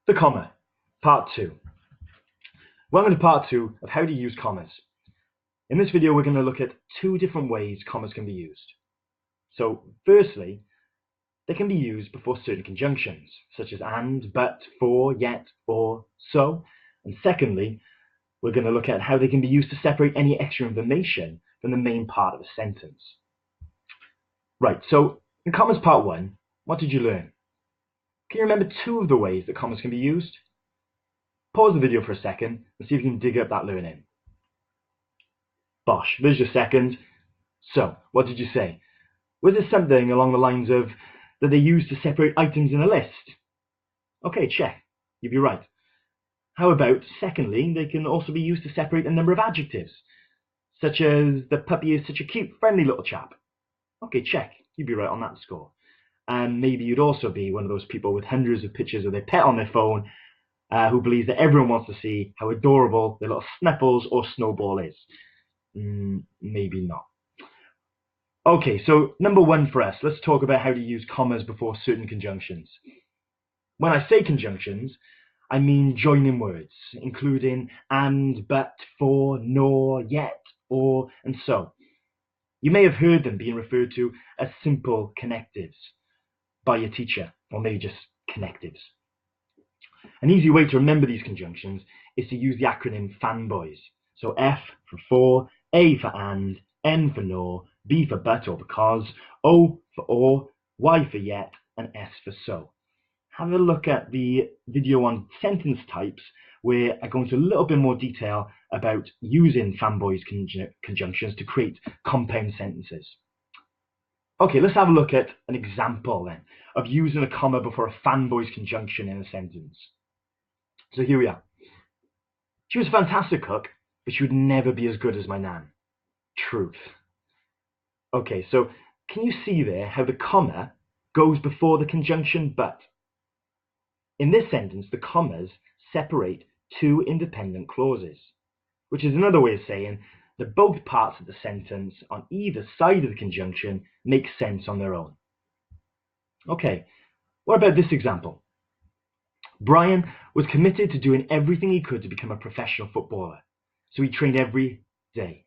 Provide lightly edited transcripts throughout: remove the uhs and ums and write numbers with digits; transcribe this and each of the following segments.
The comma, part 2. Welcome to part 2 of how to use commas. In this video, we're going to look at 2 different ways commas can be used. So, firstly, they can be used before certain conjunctions, such as and, but, for, yet, or, so. And secondly, we're going to look at how they can be used to separate any extra information from the main part of a sentence. Right, so in commas part 1, what did you learn? Can you remember 2 of the ways that commas can be used? Pause the video for a second and see if you can dig up that learning. Bosh, there's your second. So, what did you say? Was it something along the lines of that they use to separate items in a list? Okay, check. You'd be right. How about, secondly, they can also be used to separate a number of adjectives, such as the puppy is such a cute, friendly little chap. Okay, check. You'd be right on that score. And maybe you'd also be one of those people with hundreds of pictures of their pet on their phone who believes that everyone wants to see how adorable their little Snuffles or Snowball is. Maybe not. Okay, so number 1 for us, let's talk about how to use commas before certain conjunctions. When I say conjunctions, I mean joining words, including and, but, for, nor, yet, or, and so. You may have heard them being referred to as simple connectives by your teacher, or maybe just connectives. An easy way to remember these conjunctions is to use the acronym FANBOYS. So F for, A for and, N for nor, B for but or because, O for or, Y for yet, and S for so. Have a look at the video on sentence types where I go into a little bit more detail about using FANBOYS conjunctions to create compound sentences. Okay, let's have a look at an example then of using a comma before a FANBOYS conjunction in a sentence. So here we are. She was a fantastic cook, but she would never be as good as my nan. Truth. Okay, so can you see there how the comma goes before the conjunction but? In this sentence, the commas separate 2 independent clauses, which is another way of saying that both parts of the sentence on either side of the conjunction make sense on their own. Okay, what about this example? Brian was committed to doing everything he could to become a professional footballer, so he trained every day.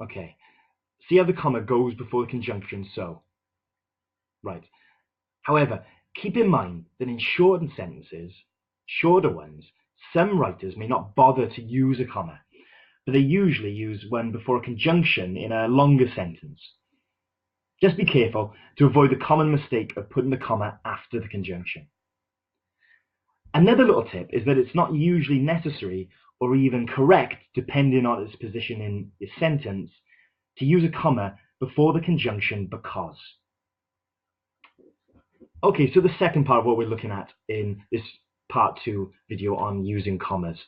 Okay, see how the comma goes before the conjunction so? Right. However, keep in mind that in shortened sentences, shorter ones, some writers may not bother to use a comma, but they usually use one before a conjunction in a longer sentence. Just be careful to avoid the common mistake of putting the comma after the conjunction. Another little tip is that it's not usually necessary or even correct, depending on its position in your sentence, to use a comma before the conjunction because. Okay, so the second part of what we're looking at in this part 2 video on using commas.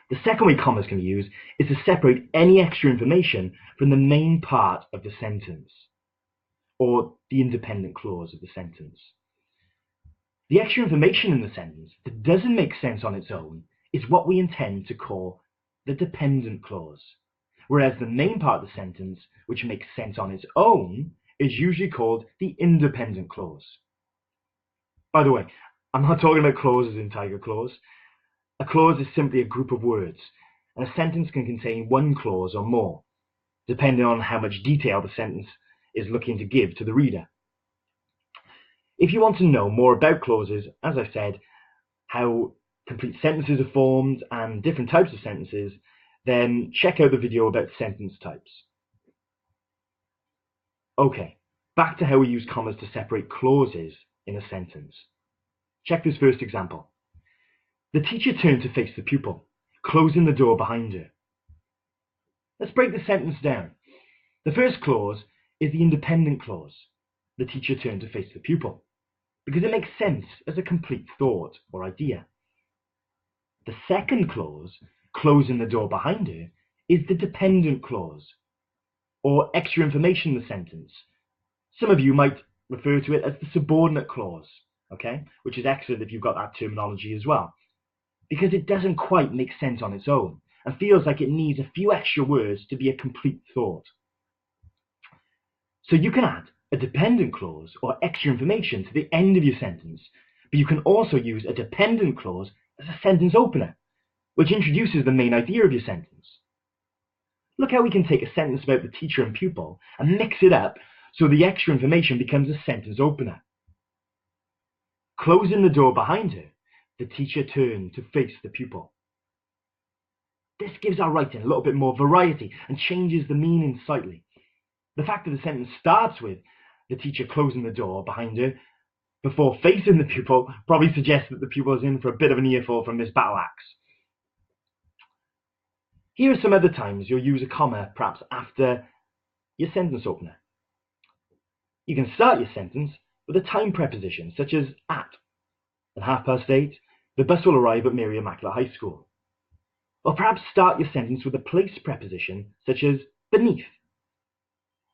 The second way commas can be used is to separate any extra information from the main part of the sentence, or the independent clause of the sentence. The extra information in the sentence that doesn't make sense on its own is what we intend to call the dependent clause, whereas the main part of the sentence, which makes sense on its own, is usually called the independent clause. By the way, I'm not talking about clauses in Tiger Clause. A clause is simply a group of words, and a sentence can contain one clause or more, depending on how much detail the sentence is looking to give to the reader. If you want to know more about clauses, as I said, how complete sentences are formed and different types of sentences, then check out the video about sentence types. Okay, back to how we use commas to separate clauses in a sentence. Check this first example. The teacher turned to face the pupil, closing the door behind her. Let's break the sentence down. The first clause is the independent clause. The teacher turned to face the pupil, because it makes sense as a complete thought or idea. The second clause, closing the door behind her, is the dependent clause, or extra information in the sentence. Some of you might refer to it as the subordinate clause, okay, which is excellent if you've got that terminology as well, because it doesn't quite make sense on its own and feels like it needs a few extra words to be a complete thought. So you can add a dependent clause or extra information to the end of your sentence But you can also use a dependent clause as a sentence opener, which introduces the main idea of your sentence. Look how we can take a sentence about the teacher and pupil and mix it up so the extra information becomes a sentence opener. Closing the door behind her, the teacher turned to face the pupil. This gives our writing a little bit more variety and changes the meaning slightly. The fact that the sentence starts with the teacher closing the door behind her before facing the pupil probably suggests that the pupil is in for a bit of an earful from this battle axe. Here are some other times you'll use a comma perhaps after your sentence opener. You can start your sentence with a time preposition such as at 8:30, the bus will arrive at Mary Immaculate High School. Or perhaps start your sentence with a place preposition such as beneath.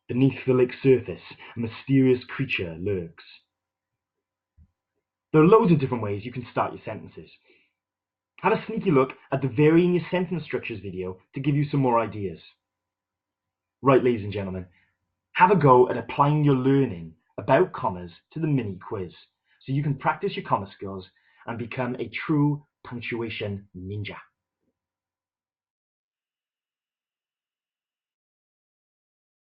Beneath the lake's surface, a mysterious creature lurks. There are loads of different ways you can start your sentences. Have a sneaky look at the Varying Your Sentence Structures video to give you some more ideas. Right, ladies and gentlemen, have a go at applying your learning about commas to the mini quiz so you can practice your comma skills and become a true punctuation ninja.